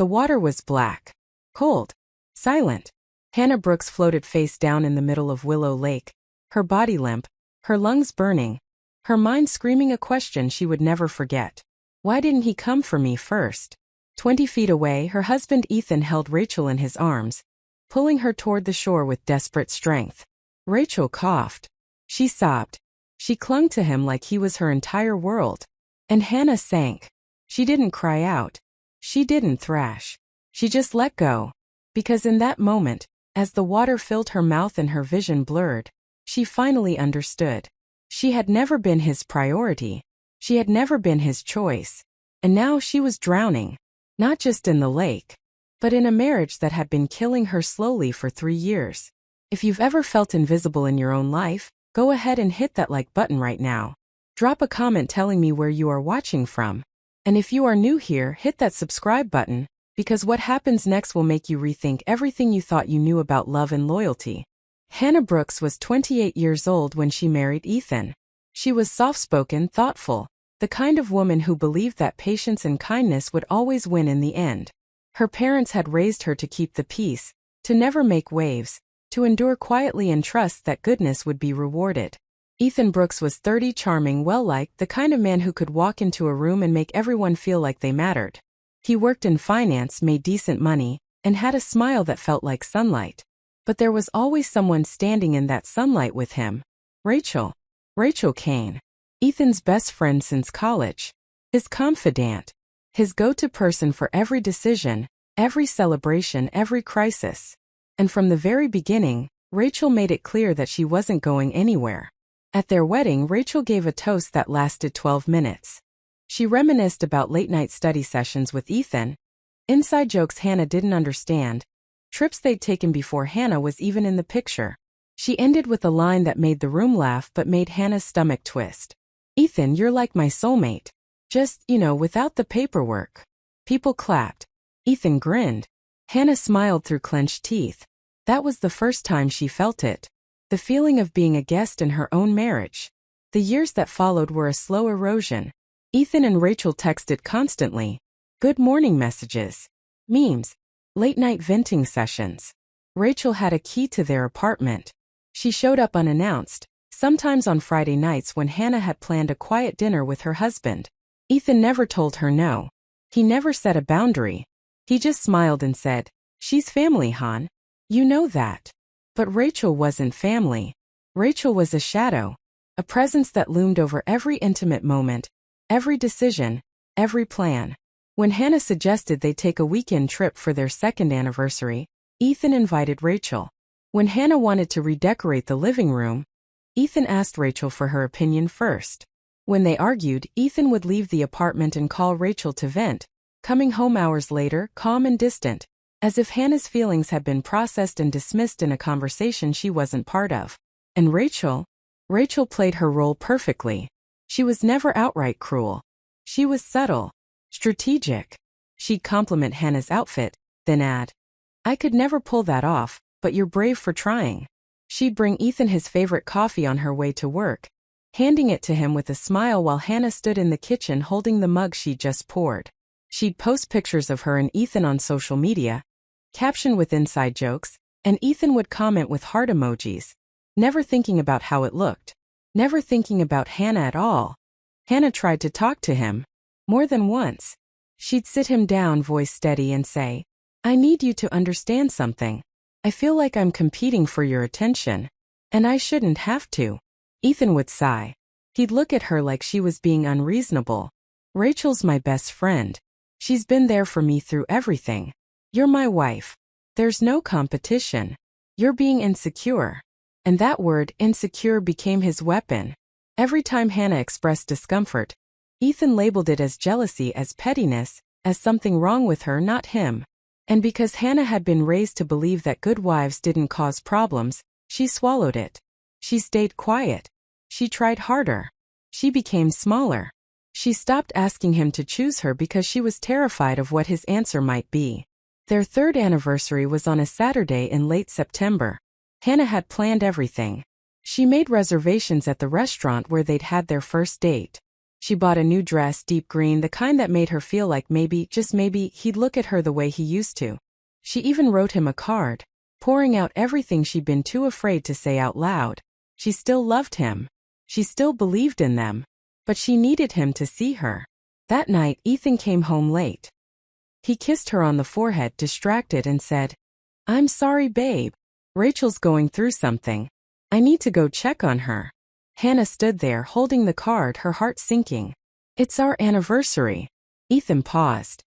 The water was black, cold, silent. Hannah Brooks floated face down in the middle of Willow Lake, her body limp, her lungs burning, her mind screaming a question she would never forget. Why didn't he come for me first? 20 feet away, her husband Ethan held Rachel in his arms, pulling her toward the shore with desperate strength. Rachel coughed. She sobbed. She clung to him like he was her entire world. And Hannah sank. She didn't cry out. She didn't thrash. She just let go. Because in that moment, as the water filled her mouth and her vision blurred, she finally understood. She had never been his priority. She had never been his choice. And now she was drowning. Not just in the lake, but in a marriage that had been killing her slowly for 3 years. If you've ever felt invisible in your own life, go ahead and hit that like button right now. Drop a comment telling me where you are watching from. And if you are new here, hit that subscribe button, because what happens next will make you rethink everything you thought you knew about love and loyalty. Hannah Brooks was 28 years old when she married Ethan. She was soft-spoken, thoughtful, the kind of woman who believed that patience and kindness would always win in the end. Her parents had raised her to keep the peace, to never make waves, to endure quietly and trust that goodness would be rewarded. Ethan Brooks was 30, charming, well-liked, the kind of man who could walk into a room and make everyone feel like they mattered. He worked in finance, made decent money, and had a smile that felt like sunlight. But there was always someone standing in that sunlight with him. Rachel. Rachel Kane. Ethan's best friend since college. His confidant. His go-to person for every decision, every celebration, every crisis. And from the very beginning, Rachel made it clear that she wasn't going anywhere. At their wedding, Rachel gave a toast that lasted 12 minutes. She reminisced about late-night study sessions with Ethan, inside jokes Hannah didn't understand, trips they'd taken before Hannah was even in the picture. She ended with a line that made the room laugh but made Hannah's stomach twist. Ethan, you're like my soulmate. Just, without the paperwork. People clapped. Ethan grinned. Hannah smiled through clenched teeth. That was the first time she felt it. The feeling of being a guest in her own marriage. The years that followed were a slow erosion. Ethan and Rachel texted constantly. Good morning messages. Memes. Late-night venting sessions. Rachel had a key to their apartment. She showed up unannounced, sometimes on Friday nights when Hannah had planned a quiet dinner with her husband. Ethan never told her no. He never set a boundary. He just smiled and said, "She's family, hon. You know that." But Rachel wasn't family. Rachel was a shadow, a presence that loomed over every intimate moment, every decision, every plan. When Hannah suggested they take a weekend trip for their second anniversary, Ethan invited Rachel. When Hannah wanted to redecorate the living room, Ethan asked Rachel for her opinion first. When they argued, Ethan would leave the apartment and call Rachel to vent, coming home hours later, calm and distant, as if Hannah's feelings had been processed and dismissed in a conversation she wasn't part of. And Rachel played her role perfectly. She was never outright cruel. She was subtle, strategic. She'd compliment Hannah's outfit, then add, "I could never pull that off, but you're brave for trying." She'd bring Ethan his favorite coffee on her way to work, handing it to him with a smile while Hannah stood in the kitchen holding the mug she'd just poured. She'd post pictures of her and Ethan on social media, caption with inside jokes, and Ethan would comment with heart emojis, never thinking about how it looked, never thinking about Hannah at all. Hannah tried to talk to him, more than once. She'd sit him down, voice steady, and say, "I need you to understand something. I feel like I'm competing for your attention. And I shouldn't have to." Ethan would sigh. He'd look at her like she was being unreasonable. "Rachel's my best friend. She's been there for me through everything. You're my wife. There's no competition. You're being insecure." And that word, insecure, became his weapon. Every time Hannah expressed discomfort, Ethan labeled it as jealousy, as pettiness, as something wrong with her, not him. And because Hannah had been raised to believe that good wives didn't cause problems, she swallowed it. She stayed quiet. She tried harder. She became smaller. She stopped asking him to choose her because she was terrified of what his answer might be. Their third anniversary was on a Saturday in late September. Hannah had planned everything. She made reservations at the restaurant where they'd had their first date. She bought a new dress, deep green, the kind that made her feel like maybe, just maybe, he'd look at her the way he used to. She even wrote him a card, pouring out everything she'd been too afraid to say out loud. She still loved him. She still believed in them. But she needed him to see her. That night, Ethan came home late. He kissed her on the forehead, distracted, and said, "I'm sorry, babe. Rachel's going through something. I need to go check on her." Hannah stood there holding the card, her heart sinking. "It's our anniversary." Ethan paused.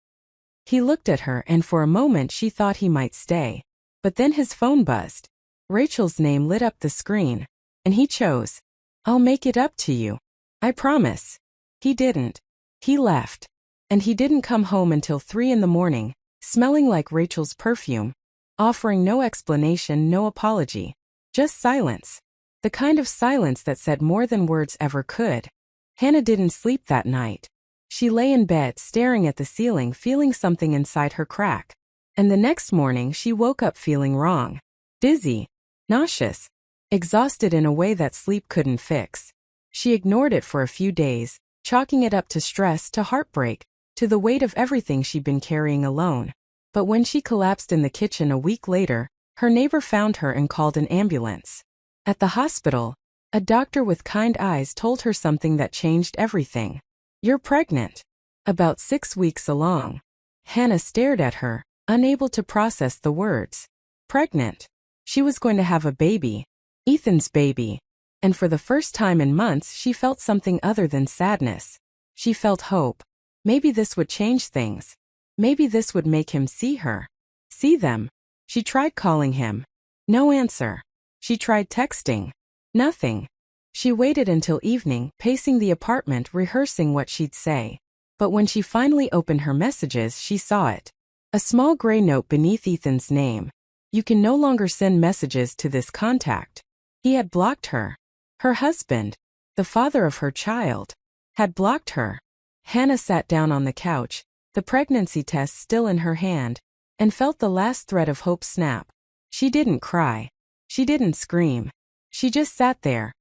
He looked at her, and for a moment she thought he might stay. But then his phone buzzed. Rachel's name lit up the screen. And he chose. "I'll make it up to you. I promise." He didn't. He left. And he didn't come home until 3 in the morning, smelling like Rachel's perfume, offering no explanation, no apology. Just silence. The kind of silence that said more than words ever could. Hannah didn't sleep that night. She lay in bed staring at the ceiling, feeling something inside her crack. And the next morning she woke up feeling wrong. Dizzy. Nauseous. Exhausted in a way that sleep couldn't fix. She ignored it for a few days, chalking it up to stress, to heartbreak, to the weight of everything she'd been carrying alone. But when she collapsed in the kitchen a week later, her neighbor found her and called an ambulance. At the hospital, a doctor with kind eyes told her something that changed everything. "You're pregnant." About 6 weeks along. Hannah stared at her, unable to process the words. Pregnant. She was going to have a baby. Ethan's baby. And for the first time in months she felt something other than sadness. She felt hope. Maybe this would change things. Maybe this would make him see her. See them. She tried calling him. No answer. She tried texting. Nothing. She waited until evening, pacing the apartment, rehearsing what she'd say. But when she finally opened her messages, she saw it. A small gray note beneath Ethan's name. "You can no longer send messages to this contact." He had blocked her. Her husband, the father of her child, had blocked her. Hannah sat down on the couch, the pregnancy test still in her hand, and felt the last thread of hope snap. She didn't cry. She didn't scream. She just sat there,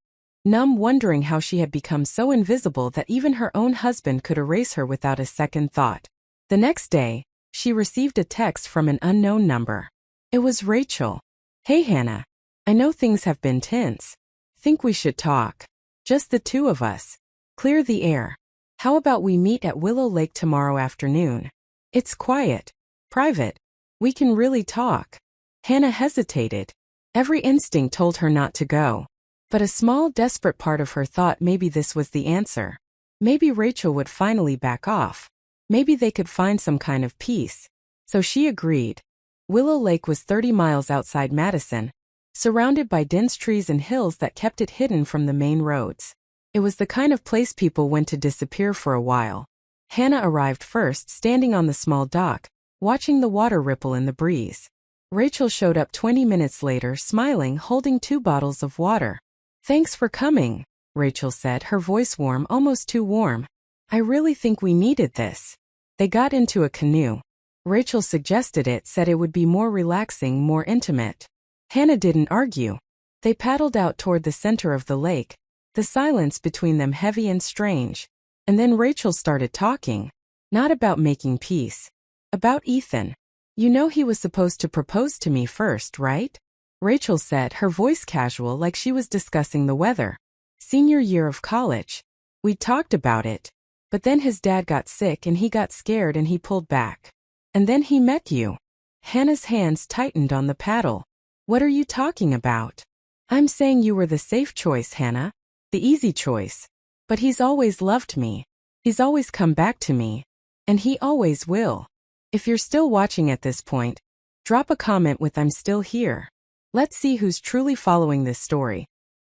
numb, wondering how she had become so invisible that even her own husband could erase her without a second thought. The next day, she received a text from an unknown number. It was Rachel. "Hey Hannah. I know things have been tense. Think we should talk. Just the two of us. Clear the air. How about we meet at Willow Lake tomorrow afternoon? It's quiet. Private. We can really talk." Hannah hesitated. Every instinct told her not to go. But a small, desperate part of her thought maybe this was the answer. Maybe Rachel would finally back off. Maybe they could find some kind of peace. So she agreed. Willow Lake was 30 miles outside Madison, surrounded by dense trees and hills that kept it hidden from the main roads. It was the kind of place people went to disappear for a while. Hannah arrived first, standing on the small dock, watching the water ripple in the breeze. Rachel showed up 20 minutes later, smiling, holding 2 bottles of water. "Thanks for coming," Rachel said, her voice warm, almost too warm. "I really think we needed this." They got into a canoe. Rachel suggested it, said it would be more relaxing, more intimate. Hannah didn't argue. They paddled out toward the center of the lake, the silence between them heavy and strange. And then Rachel started talking. Not about making peace. About Ethan. "You know he was supposed to propose to me first, right?" Rachel said, her voice casual, like she was discussing the weather. "Senior year of college. We talked about it. But then his dad got sick and he got scared and he pulled back. And then he met you." Hannah's hands tightened on the paddle. "What are you talking about?" "I'm saying you were the safe choice, Hannah. The easy choice. But he's always loved me. He's always come back to me. And he always will. If you're still watching at this point, drop a comment with 'I'm still here.' Let's see who's truly following this story.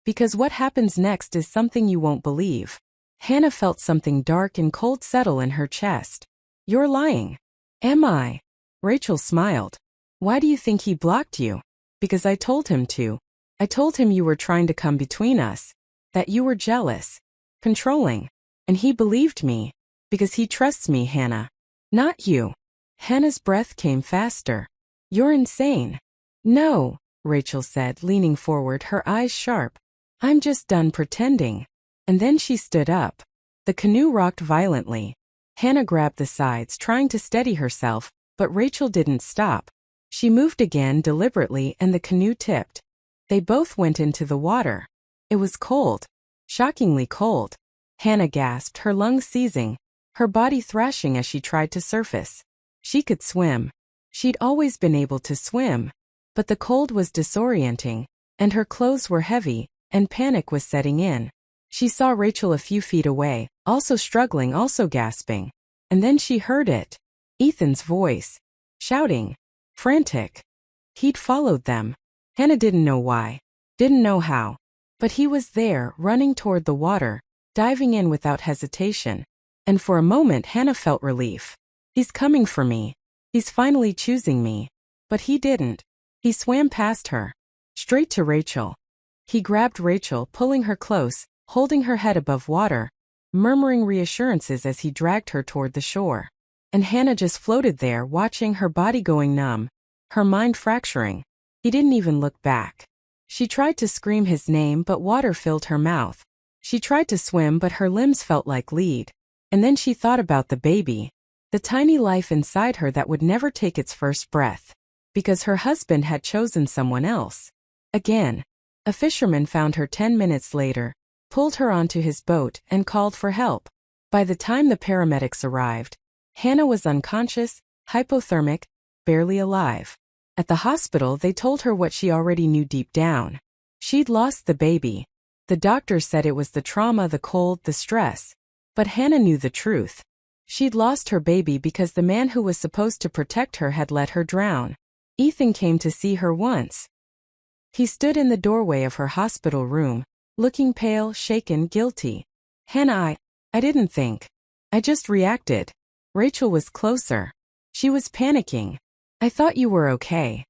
Because what happens next is something you won't believe." Hannah felt something dark and cold settle in her chest. "You're lying." "Am I?" Rachel smiled. "Why do you think he blocked you?" "Because I told him to. I told him you were trying to come between us. That you were jealous. Controlling. And he believed me. Because he trusts me, Hannah. Not you." Hannah's breath came faster. "You're insane." "No," Rachel said, leaning forward, her eyes sharp. "I'm just done pretending." And then she stood up. The canoe rocked violently. Hannah grabbed the sides, trying to steady herself, but Rachel didn't stop. She moved again deliberately and the canoe tipped. They both went into the water. It was cold. Shockingly cold. Hannah gasped, her lungs seizing, her body thrashing as she tried to surface. She could swim. She'd always been able to swim. But the cold was disorienting, and her clothes were heavy, and panic was setting in. She saw Rachel a few feet away, also struggling, also gasping. And then she heard it. Ethan's voice. Shouting. Frantic. He'd followed them. Hannah didn't know why. Didn't know how. But he was there, running toward the water, diving in without hesitation. And for a moment Hannah felt relief. He's coming for me. He's finally choosing me. But he didn't. He swam past her. Straight to Rachel. He grabbed Rachel, pulling her close, holding her head above water, murmuring reassurances as he dragged her toward the shore. And Hannah just floated there, watching, her body going numb, her mind fracturing. He didn't even look back. She tried to scream his name, but water filled her mouth. She tried to swim, but her limbs felt like lead. And then she thought about the baby, the tiny life inside her that would never take its first breath, because her husband had chosen someone else. Again. A fisherman found her 10 minutes later, pulled her onto his boat, and called for help. By the time the paramedics arrived, Hannah was unconscious, hypothermic, barely alive. At the hospital they told her what she already knew deep down. She'd lost the baby. The doctors said it was the trauma, the cold, the stress. But Hannah knew the truth. She'd lost her baby because the man who was supposed to protect her had let her drown. Ethan came to see her once. He stood in the doorway of her hospital room, looking pale, shaken, guilty. Hannah, I didn't think. I just reacted. Rachel was closer. She was panicking. I thought you were okay.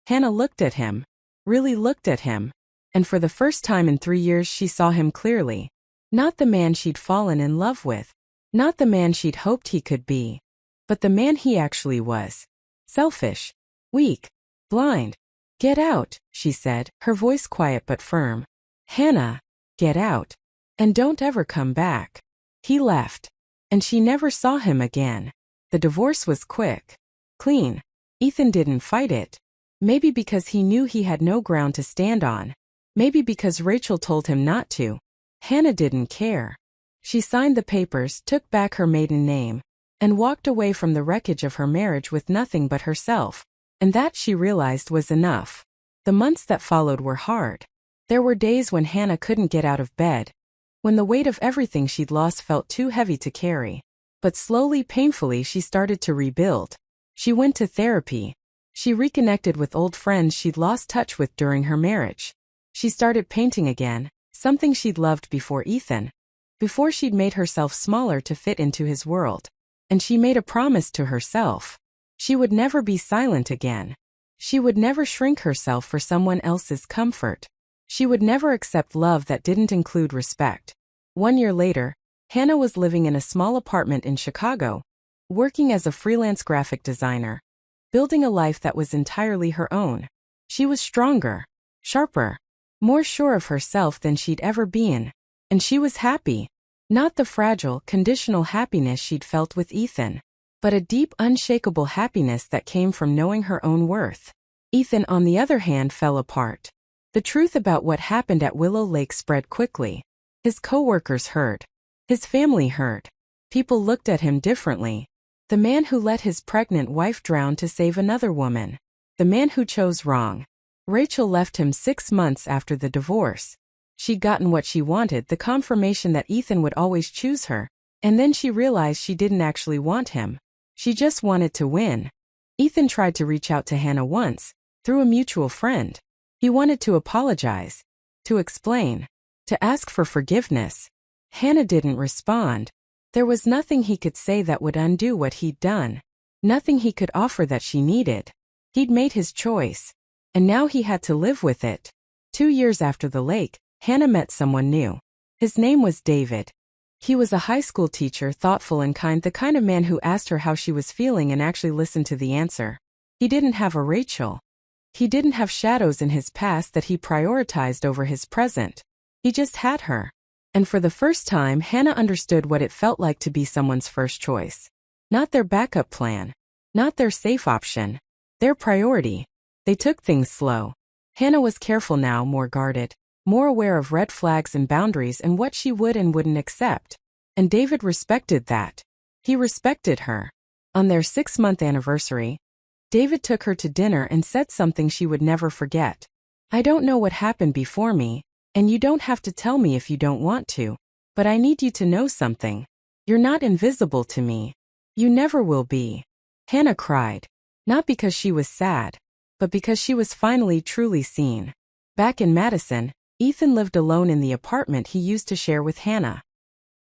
Hannah looked at him. Really looked at him. And for the first time in 3 years she saw him clearly. Not the man she'd fallen in love with. Not the man she'd hoped he could be. But the man he actually was. Selfish. Weak. Blind. Get out, she said, her voice quiet but firm. Hannah, get out. And don't ever come back. He left. And she never saw him again. The divorce was quick. Clean. Ethan didn't fight it. Maybe because he knew he had no ground to stand on. Maybe because Rachel told him not to. Hannah didn't care. She signed the papers, took back her maiden name, and walked away from the wreckage of her marriage with nothing but herself. And that, she realized, was enough. The months that followed were hard. There were days when Hannah couldn't get out of bed, when the weight of everything she'd lost felt too heavy to carry. But slowly, painfully, she started to rebuild. She went to therapy. She reconnected with old friends she'd lost touch with during her marriage. She started painting again, something she'd loved before Ethan. Before she'd made herself smaller to fit into his world. And she made a promise to herself. She would never be silent again. She would never shrink herself for someone else's comfort. She would never accept love that didn't include respect. 1 year later, Hannah was living in a small apartment in Chicago, working as a freelance graphic designer, building a life that was entirely her own. She was stronger, sharper, more sure of herself than she'd ever been. And she was happy. Not the fragile, conditional happiness she'd felt with Ethan, but a deep, unshakable happiness that came from knowing her own worth. Ethan, on the other hand, fell apart. The truth about what happened at Willow Lake spread quickly. His co-workers heard. His family heard. People looked at him differently. The man who let his pregnant wife drown to save another woman. The man who chose wrong. Rachel left him 6 months after the divorce. She'd gotten what she wanted, the confirmation that Ethan would always choose her. And then she realized she didn't actually want him. She just wanted to win. Ethan tried to reach out to Hannah once, through a mutual friend. He wanted to apologize, to explain, to ask for forgiveness. Hannah didn't respond. There was nothing he could say that would undo what he'd done. Nothing he could offer that she needed. He'd made his choice. And now he had to live with it. 2 years after the lake, Hannah met someone new. His name was David. He was a high school teacher, thoughtful and kind, the kind of man who asked her how she was feeling and actually listened to the answer. He didn't have a Rachel. He didn't have shadows in his past that he prioritized over his present. He just had her. And for the first time, Hannah understood what it felt like to be someone's first choice. Not their backup plan. Not their safe option. Their priority. They took things slow. Hannah was careful now, more guarded, more aware of red flags and boundaries and what she would and wouldn't accept. And David respected that. He respected her. On their 6-month anniversary, David took her to dinner and said something she would never forget. "I don't know what happened before me, and you don't have to tell me if you don't want to, but I need you to know something. You're not invisible to me. You never will be." Hannah cried. Not because she was sad, but because she was finally truly seen. Back in Madison, Ethan lived alone in the apartment he used to share with Hannah.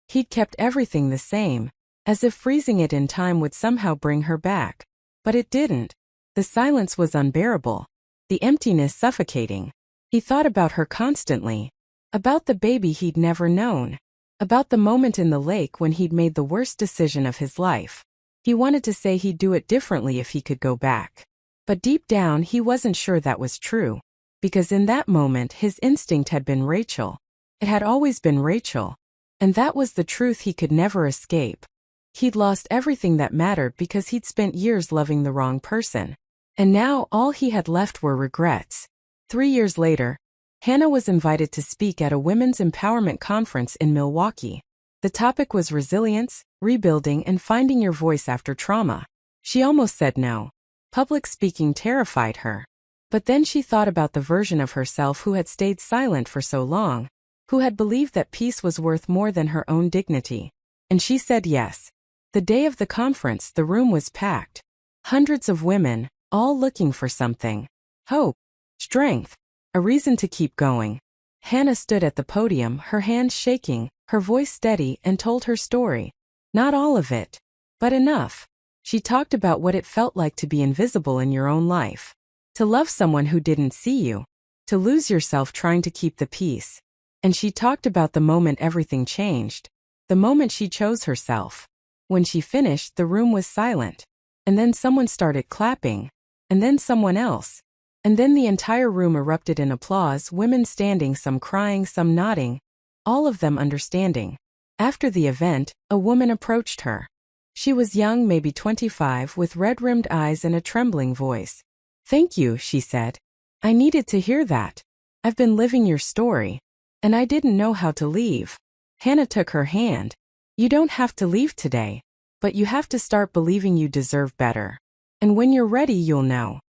He'd kept everything the same, as if freezing it in time would somehow bring her back. But it didn't. The silence was unbearable. The emptiness suffocating. He thought about her constantly. About the baby he'd never known. About the moment in the lake when he'd made the worst decision of his life. He wanted to say he'd do it differently if he could go back. But deep down he wasn't sure that was true. Because in that moment his instinct had been Rachel. It had always been Rachel. And that was the truth he could never escape. He'd lost everything that mattered because he'd spent years loving the wrong person. And now all he had left were regrets. 3 years later, Hannah was invited to speak at a women's empowerment conference in Milwaukee. The topic was resilience, rebuilding, and finding your voice after trauma. She almost said no. Public speaking terrified her. But then she thought about the version of herself who had stayed silent for so long, who had believed that peace was worth more than her own dignity. And she said yes. The day of the conference, the room was packed. Hundreds of women, all looking for something. Hope. Strength. A reason to keep going. Hannah stood at the podium, her hands shaking, her voice steady, and told her story. Not all of it, but enough. She talked about what it felt like to be invisible in your own life. To love someone who didn't see you. To lose yourself trying to keep the peace. And she talked about the moment everything changed. The moment she chose herself. When she finished, the room was silent. And then someone started clapping. And then someone else. And then the entire room erupted in applause, women standing, some crying, some nodding, all of them understanding. After the event, a woman approached her. She was young, maybe 25, with red-rimmed eyes and a trembling voice. "Thank you," she said. "I needed to hear that. I've been living your story. And I didn't know how to leave." Hannah took her hand. "You don't have to leave today. But you have to start believing you deserve better. And when you're ready, you'll know."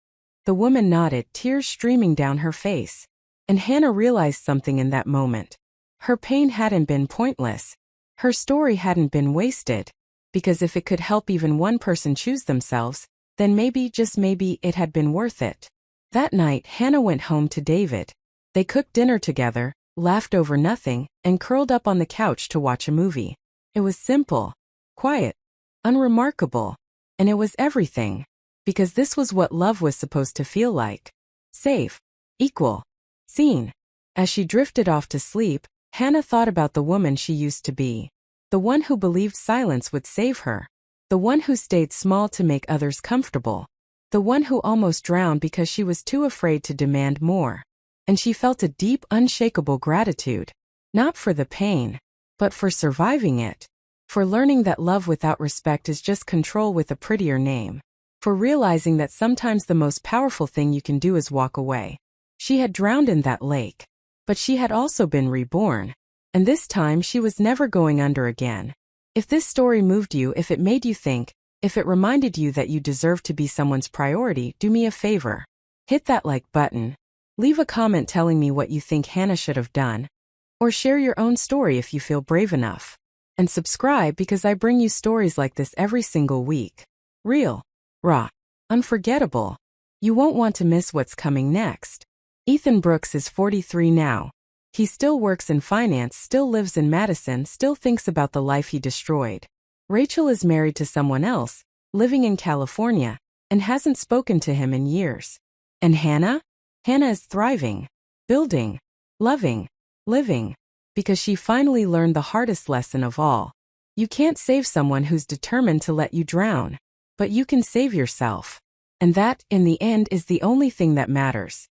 The woman nodded, tears streaming down her face. And Hannah realized something in that moment. Her pain hadn't been pointless. Her story hadn't been wasted. Because if it could help even one person choose themselves, then maybe, just maybe, it had been worth it. That night, Hannah went home to David. They cooked dinner together, laughed over nothing, and curled up on the couch to watch a movie. It was simple, quiet, unremarkable, and it was everything. Because this was what love was supposed to feel like. Safe, equal, seen. As she drifted off to sleep, Hannah thought about the woman she used to be. The one who believed silence would save her. The one who stayed small to make others comfortable. The one who almost drowned because she was too afraid to demand more. And she felt a deep, unshakable gratitude. Not for the pain, but for surviving it. For learning that love without respect is just control with a prettier name. For realizing that sometimes the most powerful thing you can do is walk away. She had drowned in that lake. But she had also been reborn. And this time she was never going under again. If this story moved you, if it made you think, if it reminded you that you deserve to be someone's priority, do me a favor. Hit that like button. Leave a comment telling me what you think Hannah should have done. Or share your own story if you feel brave enough. And subscribe because I bring you stories like this every single week. Real. Raw. Unforgettable. You won't want to miss what's coming next. Ethan Brooks is 43 now. He still works in finance, still lives in Madison, still thinks about the life he destroyed. Rachel is married to someone else, living in California, and hasn't spoken to him in years. And Hannah? Hannah is thriving, building, loving, living, because she finally learned the hardest lesson of all. You can't save someone who's determined to let you drown. But you can save yourself. And that, in the end, is the only thing that matters.